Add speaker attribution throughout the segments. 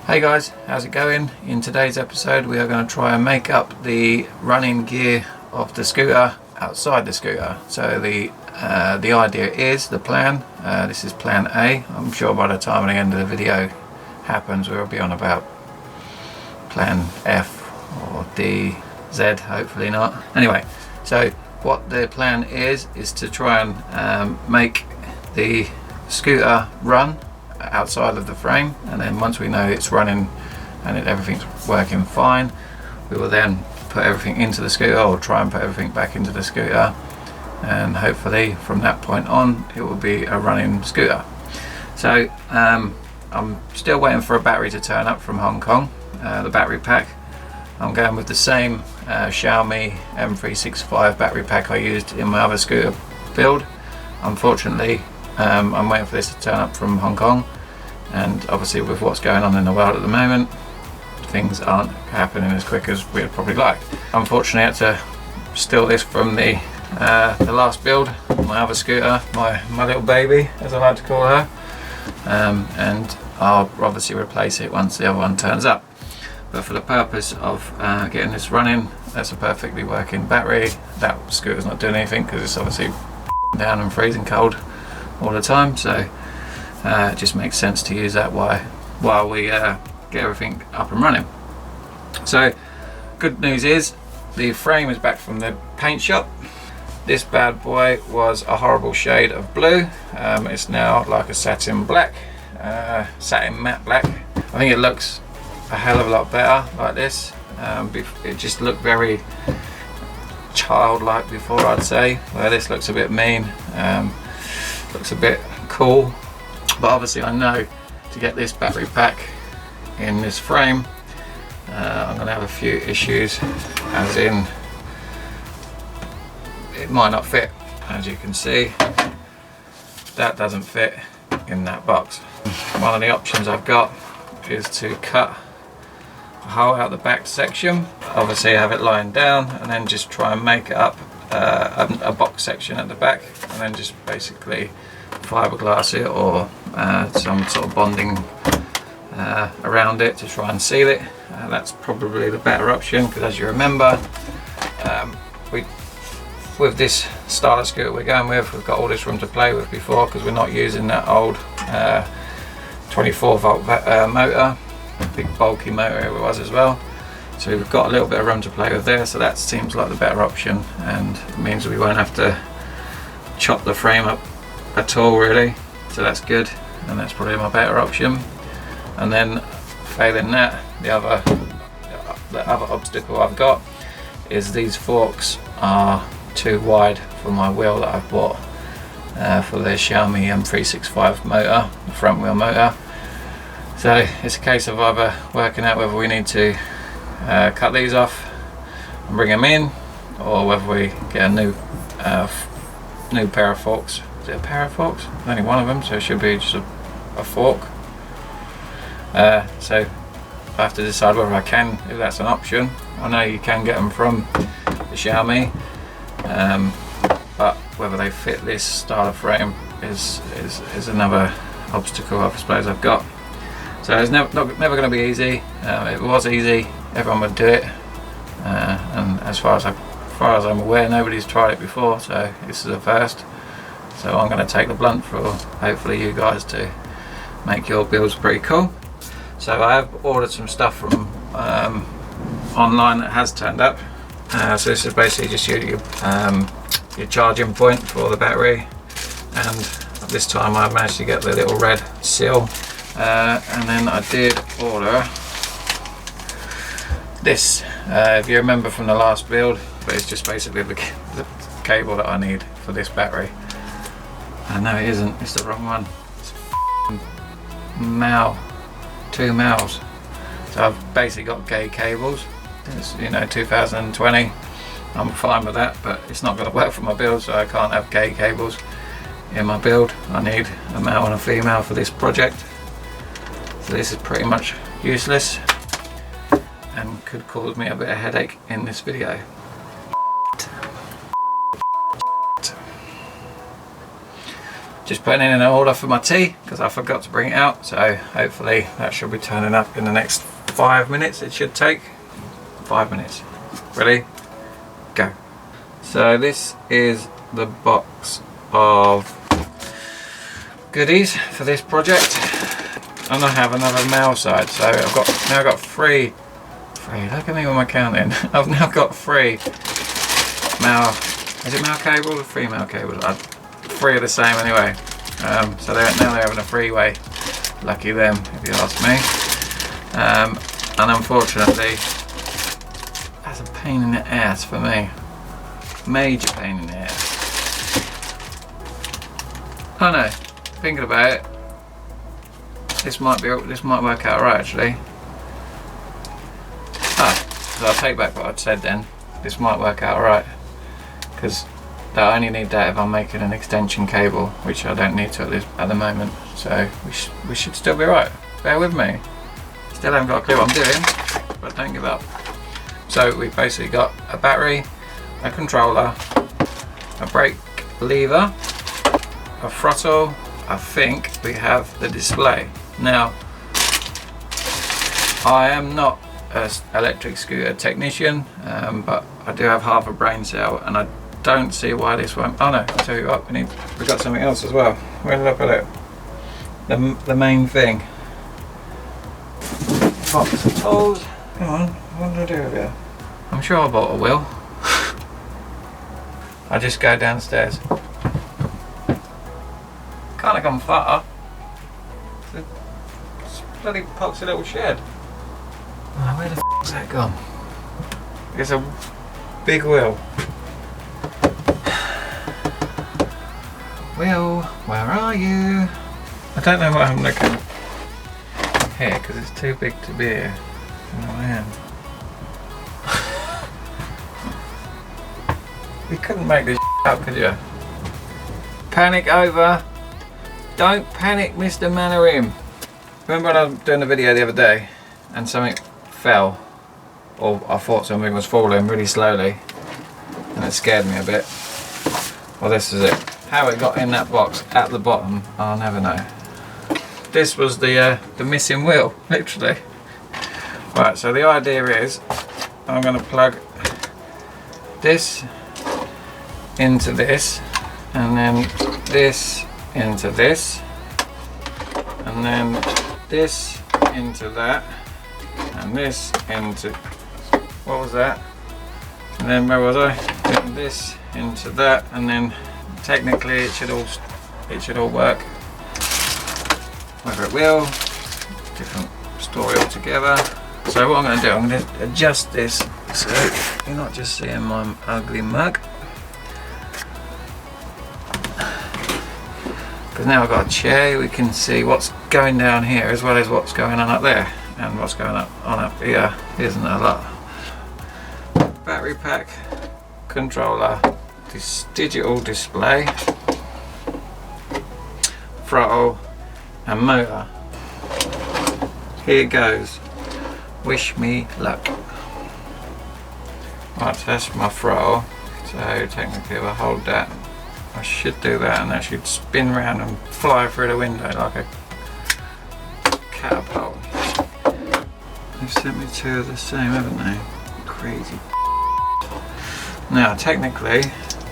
Speaker 1: Hey guys, how's it going? In today's episode we are going to try and make up the running gear of the scooter outside the scooter. So the idea is, the plan, this is plan A. I'm sure by the time the end of the video happens we'll be on about plan F or D, Z, hopefully not. Anyway, so what the plan is to try and make the scooter run outside of the frame, and then once we know it's running and everything's working fine, we will then put everything into the scooter, or try and put everything back into the scooter, and hopefully from that point on it will be a running scooter. So I'm still waiting for a battery to turn up from Hong Kong, the battery pack. I'm going with the same Xiaomi M365 battery pack I used in my other scooter build. Unfortunately, I'm waiting for this to turn up from Hong Kong, and obviously with what's going on in the world at the moment, things aren't happening as quick as we'd probably like. Unfortunately, I had to steal this from the last build, my other scooter, my little baby, as I like to call her, and I'll obviously replace it once the other one turns up. But for the purpose of getting this running, that's a perfectly working battery. That scooter's not doing anything because it's obviously down and freezing cold all the time, so it just makes sense to use that while we get everything up and running. So good news is the frame is back from the paint shop. This bad boy was a horrible shade of blue. It's now like a satin black, satin matte black. I think it looks a hell of a lot better like this. It just looked very childlike before, I'd say, where this looks a bit mean. Looks a bit cool, but obviously I know to get this battery pack in this frame, I'm going to have a few issues, as in it might not fit. As you can see, that doesn't fit in that box. One of the options I've got is to cut a hole out the back section, obviously have it lying down, and then just try and make it up a box section at the back, and then just basically fiberglass it or some sort of bonding around it to try and seal it. That's probably the better option, because as you remember, with this style of scooter we're going with, we've got all this room to play with before, because we're not using that old 24 volt motor, big bulky motor it was as well. So we've got a little bit of room to play with there, so that seems like the better option, and it means we won't have to chop the frame up at all really, so that's good, and that's probably my better option. And then failing that, the other obstacle I've got is these forks are too wide for my wheel that I've bought for the Xiaomi M365 motor, the front wheel motor. So it's a case of either working out whether we need to cut these off and bring them in, or whether we get a new pair of forks. Is it a pair of forks? Only one of them, so it should be just a fork. So I have to decide whether I can, if that's an option. I know you can get them from the Xiaomi, but whether they fit this style of frame is another obstacle I suppose I've got. So it's never going to be easy. If it was easy, everyone would do it, and as far as I'm aware, nobody's tried it before, so this is a first. So I'm going to take the blunt for hopefully you guys to make your builds pretty cool. So I have ordered some stuff from online that has turned up. So this is basically just your charging point for the battery, and this time I managed to get the little red seal. And then I did order this, if you remember from the last build, but it's just basically the cable that I need for this battery. No, it isn't, it's the wrong one. It's 2 mils. So I've basically got gay cables. It's, 2020. I'm fine with that, but it's not going to work for my build, so I can't have gay cables in my build. I need a male and a female for this project. So this is pretty much useless and could cause me a bit of headache in this video. just putting in an order for my tea because I forgot to bring it out, so hopefully that should be turning up in the next 5 minutes. It should take 5 minutes. Ready? Go. So this is the box of goodies for this project, and I have another male side, so I've got three, look at me when I'm counting. I've now got 3 male, is it male cables or female cables? 3 are the same anyway. So now they're having a 3-way. Lucky them, if you ask me. And unfortunately, that's a pain in the ass for me. Major pain in the ass. Oh no, thinking about it, this might work out right actually. So I'll take back what I'd said then. This might work out right, because I only need that if I'm making an extension cable, which I don't need to at the moment. So we should still be right. Bear with me. Still haven't got a clue what I'm doing, but don't give up. So we've basically got a battery, a controller, a brake lever, a throttle. I think we have the display. Now, I am not an electric scooter technician, but I do have half a brain cell, and I don't see why this won't. Oh no, I'll tell you what, we've got something else as well. Where did I put it? The main thing. Box of tools. Come on, what did I do with it? I'm sure I bought a wheel. I just go downstairs. Can't have gone far. It's a bloody poxy little shed. Oh, where the f***'s that gone? It's a big wheel. Will, where are you? I don't know what I'm looking here because it's too big to be here. Oh man. You couldn't make this up, could you? Panic over. Don't panic, Mr. Manarim. Remember when I was doing the video the other day and something fell, or I thought something was falling really slowly, and it scared me a bit? Well, this is it. How it got in that box at the bottom, I'll never know. This was the missing wheel, literally. Right, so the idea is I'm going to plug this into this, and then this into this, and then this into that, and this into, what was that? And then where was I? And this into that, and then technically it should all work. Whether it will, different story altogether. So what I'm going to do, I'm going to adjust this so you're not just seeing my ugly mug. Because now I've got a chair, we can see what's going down here as well as what's going on up there, and what's going on up here isn't a lot. Battery pack, controller, this digital display, throttle and motor. Here goes. Wish me luck. Right, so that's my throttle. So technically if I hold that, I should do that, and that should spin around and fly through the window like a catapult. They've sent me 2 of the same, haven't they? Crazy. Now technically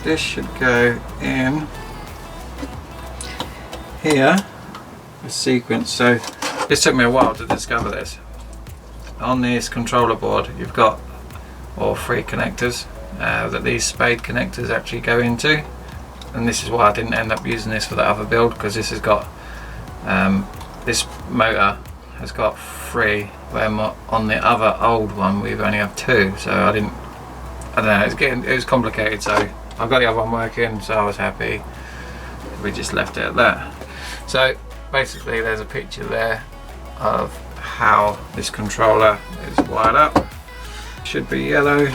Speaker 1: this should go in here, the sequence. So this took me a while to discover this. On this controller board you've got all 3 connectors that these spade connectors actually go into. And this is why I didn't end up using this for the other build, because this has got this motor has got 3, where on the other old one we've only have 2. So I don't know, it was complicated. So I've got the other one working, so I was happy. We just left it at that. So basically there's a picture there of how this controller is wired up. Should be yellow,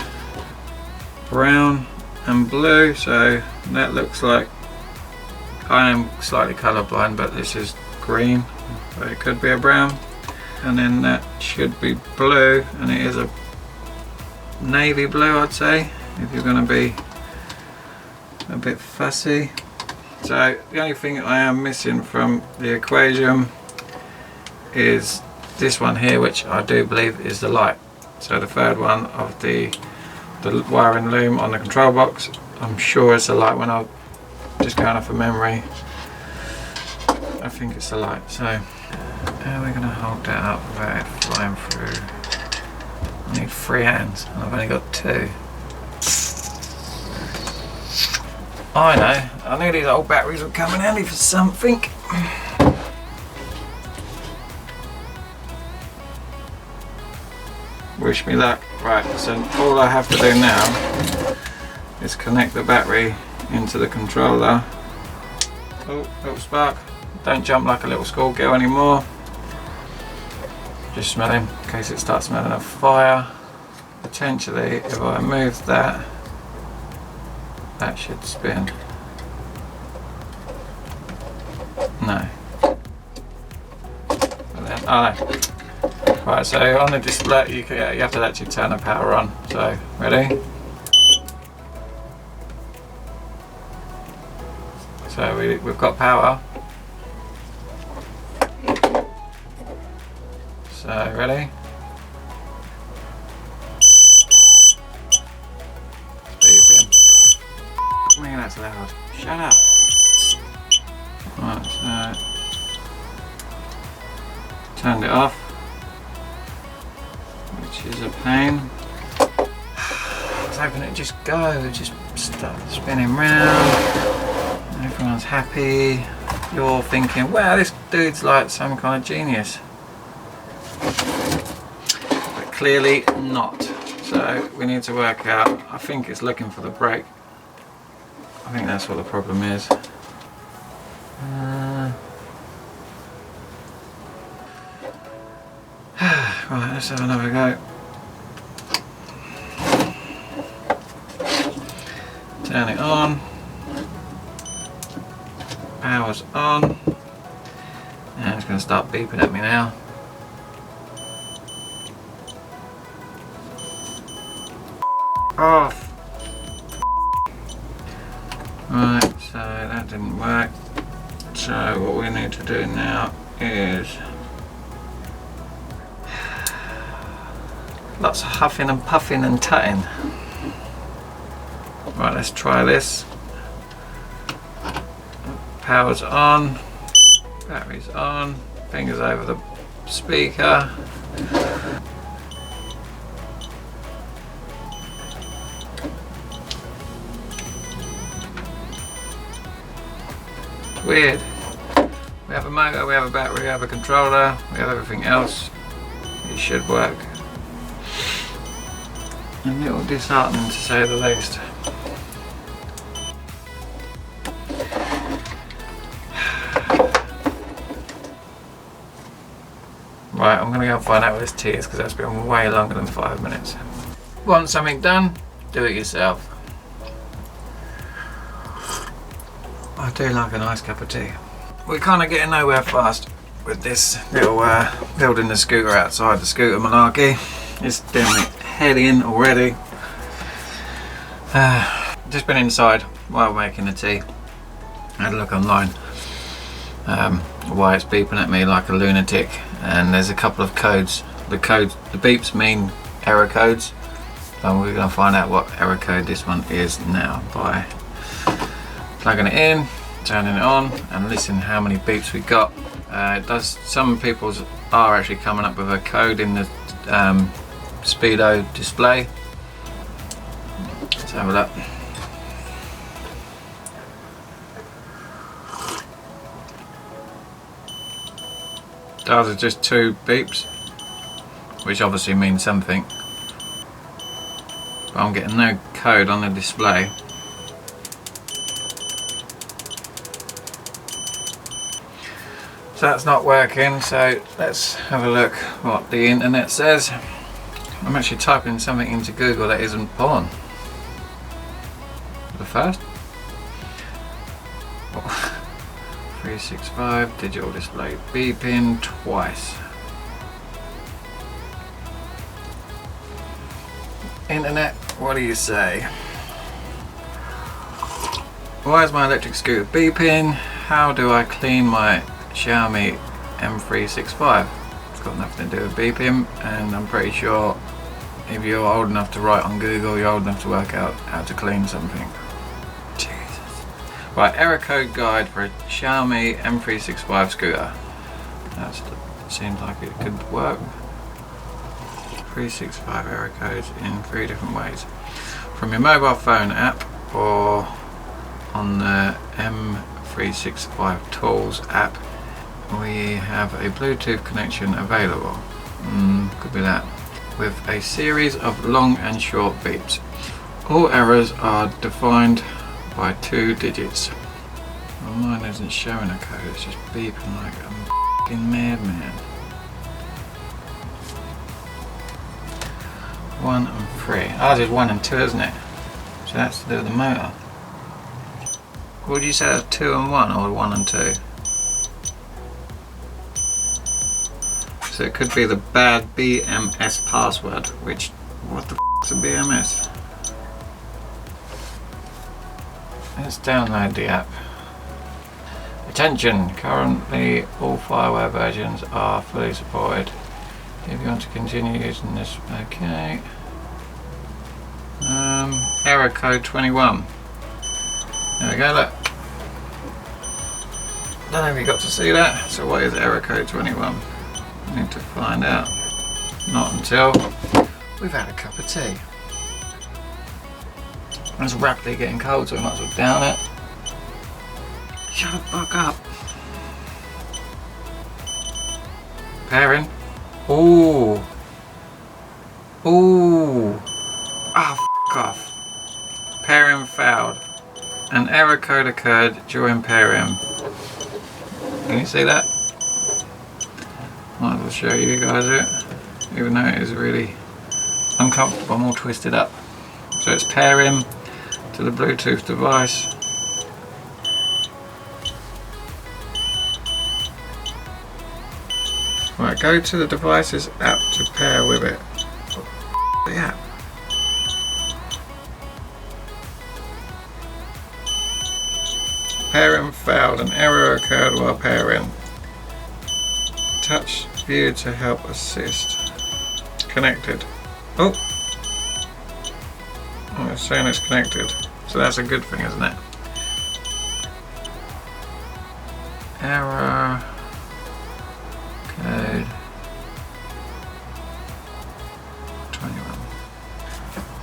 Speaker 1: brown and blue, so that looks like, I am slightly colorblind, but this is green, so it could be a brown, and then that should be blue, and it is a navy blue, I'd say, if you're going to be a bit fussy. So the only thing I am missing from the equation is this one here, which I do believe is the light. So the third one of the wiring loom on the control box, I'm sure it's the light. When I'm just going off of memory, I think it's the light. So how are we going to hold that up without it flying through? I need 3 hands and I've only got 2. I know, I knew these old batteries would come in handy for something. Wish me luck. Right, so all I have to do now is connect the battery into the controller. Oh, little spark. Don't jump like a little schoolgirl anymore. Just smelling, in case it starts smelling of fire. Potentially, if I move that, that should spin. No. And then, oh no. Right, so on the display, you have to actually turn the power on. So, ready? So we've got power. So, ready? Beeping. Man, that's loud. Shut up. Right, so turned it off, which is a pain. I was hoping it'd just go, it'd just start spinning round. Everyone's happy. You're thinking, wow, this dude's like some kind of genius. But clearly not. So we need to work out, I think it's looking for the brake. I think that's what the problem is. Right, let's have another go. Turn it on. Power's on. And it's going to start beeping at me now. Off. Right, so that didn't work. So what we need to do now is lots of huffing and puffing and tutting. Right, let's try this. Power's on, battery's on, fingers over the speaker. It's weird. We have a motor, we have a battery, we have a controller, we have everything else. It should work. A little disheartening to say the least. Right, I'm going to go and find out what this tea is because that's been way longer than 5 minutes. Want something done? Do it yourself. I do like a nice cup of tea. We're kind of getting nowhere fast with this little building the scooter outside the scooter malarkey. It's doing me head in already. Just been inside while making the tea. I had a look online why it's beeping at me like a lunatic, and there's a couple of codes. The beeps mean error codes, and we're going to find out what error code this one is now by plugging it in, turning it on, and listen how many beeps we got. It does. Some people's are actually coming up with a code in the speedo display. Let's have a look. Those are just 2 beeps, which obviously means something, but I'm getting no code on the display. So that's not working, so let's have a look what the internet says. I'm actually typing something into Google that isn't porn. The first? 365 digital display beeping twice. Internet, what do you say? Why is my electric scooter beeping? How do I clean my Xiaomi M365? It's got nothing to do with beeping, and I'm pretty sure if you're old enough to write on Google, you're old enough to work out how to clean something. Jesus. Right, error code guide for a Xiaomi M365 scooter. That seems like it could work. 365 error codes in 3 different ways. From your mobile phone app or on the M365 Tools app, we have a Bluetooth connection available. Could be that. With a series of long and short beeps. All errors are defined by 2 digits. Well, mine isn't showing a code, it's just beeping like a f***ing madman. 1 and 3. Ours is 1 and 2, isn't it? So that's to do with the motor. Would you say that's 2 and 1 or 1 and 2? So it could be the bad BMS password, which, what the f is a BMS? Let's download the app. Attention, currently all firmware versions are fully supported. If you want to continue using this, okay. Error code 21. There we go, look. Don't know if you got to see that. So what is error code 21? I need to find out. Not until we've had a cup of tea. It's rapidly getting cold, so we might as well down it. Shut the fuck up. Pairing. Ooh. Ooh. Ah, f off. Pairing failed. An error code occurred during pairing. Can you see that? Might as well show you guys it. Even though it is really uncomfortable, I'm all twisted up. So it's pairing to the Bluetooth device. Right, go to the device's app to pair with it. The app. Pairing failed. An error occurred while pairing. Touch view to help assist. Connected. Oh! Oh, it's saying it's connected. So that's a good thing, isn't it? Error code 21.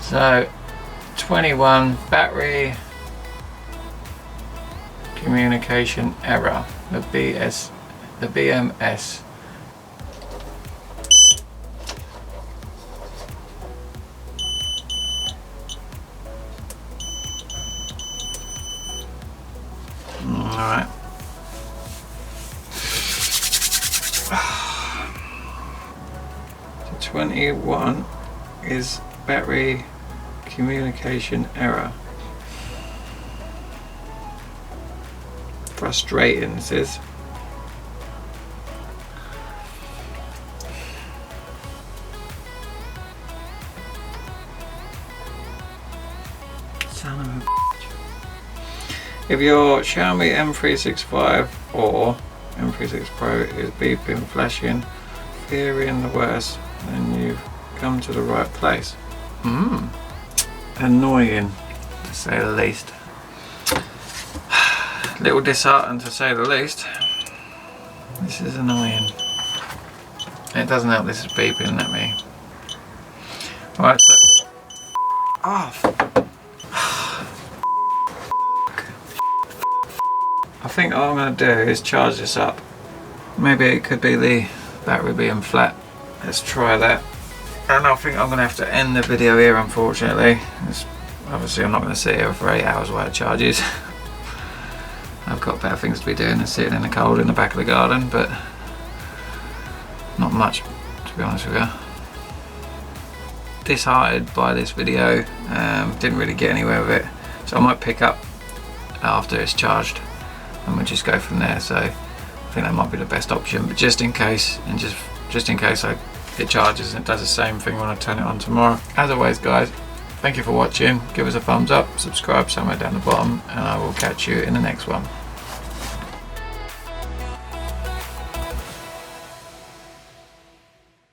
Speaker 1: So 21 battery communication error. The BMS. Alright. So 21 is battery communication error. Frustrating, this is. Son of a bitch. If your Xiaomi M365 or M36 Pro is beeping, flashing, fearing the worst, then you've come to the right place. Annoying, to say the least. Little disheartened, to say the least. This is annoying. It doesn't help this is beeping at me. Right, so off. I think all I'm going to do is charge this up. Maybe it could be the battery being flat. Let's try that. And I think I'm going to have to end the video here, unfortunately. Obviously I'm not going to sit here for 8 hours while it charges. I've got better things to be doing than sitting in the cold in the back of the garden, but not much, to be honest with you. Disheartened by this video, didn't really get anywhere with it, so I might pick up after it's charged and we'll just go from there. So I think that might be the best option, but just in case, and just in case it charges and it does the same thing when I turn it on tomorrow. As always guys, Thank you for watching. Give us a thumbs up, subscribe somewhere down the bottom, and I will catch you in the next one.